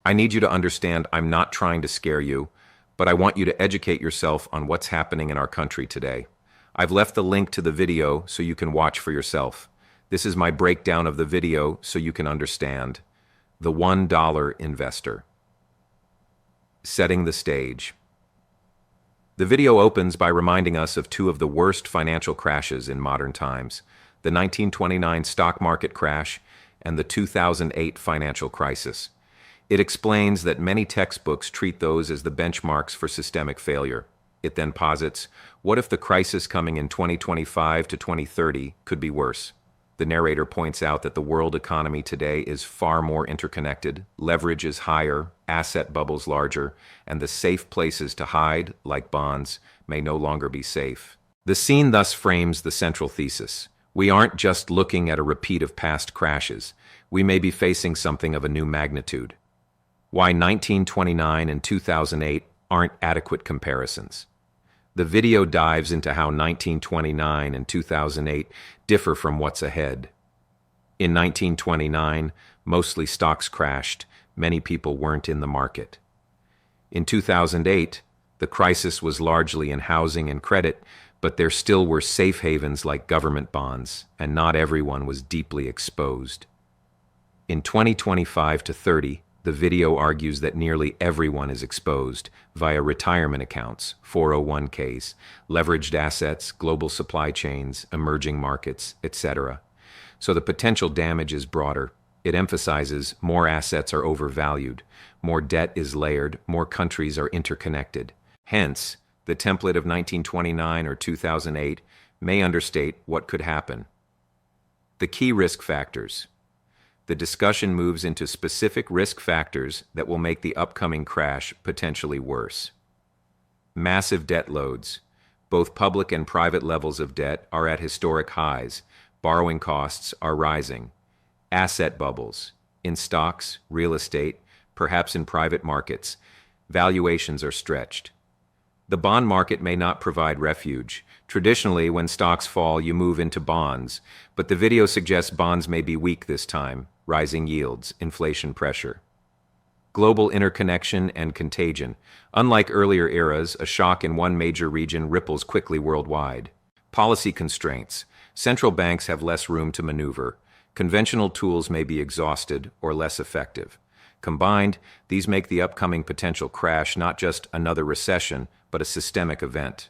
I need you to understand I'm not trying to scare you, but I want you to educate yourself on what's happening in our country today. I've left the link to the video so you can watch for yourself. This is my breakdown of the video so you can understand. The $1 investor. Setting the stage. The video opens by reminding us of two of the worst financial crashes in modern times, the 1929 stock market crash and the 2008 financial crisis. It explains that many textbooks treat those as the benchmarks for systemic failure. It then posits, what if the crisis coming in 2025 to 2030 could be worse? The narrator points out that the world economy today is far more interconnected, leverage is higher, asset bubbles larger, and the safe places to hide, like bonds, may no longer be safe. The scene thus frames the central thesis. We aren't just looking at a repeat of past crashes. We may be facing something of a new magnitude. Why 1929 and 2008 aren't adequate comparisons. The video dives into how 1929 and 2008 differ from what's ahead. In 1929, mostly stocks crashed, many people weren't in the market. In 2008, the crisis was largely in housing and credit, but there still were safe havens like government bonds, and not everyone was deeply exposed. In 2025 to 30, the video argues that nearly everyone is exposed via retirement accounts, 401ks, leveraged assets, global supply chains, emerging markets, etc. So the potential damage is broader. It emphasizes more assets are overvalued, more debt is layered, more countries are interconnected. Hence, the template of 1929 or 2008 may understate what could happen. The key risk factors. The discussion moves into specific risk factors that will make the upcoming crash potentially worse. Massive debt loads. Both public and private levels of debt are at historic highs. Borrowing costs are rising. Asset bubbles. In stocks, real estate, perhaps in private markets, valuations are stretched. The bond market may not provide refuge. Traditionally, when stocks fall, you move into bonds, but the video suggests bonds may be weak this time. Rising yields, inflation pressure. Global interconnection and contagion. Unlike earlier eras, a shock in one major region ripples quickly worldwide. Policy constraints. Central banks have less room to maneuver. Conventional tools may be exhausted or less effective. Combined, these make the upcoming potential crash not just another recession, but a systemic event.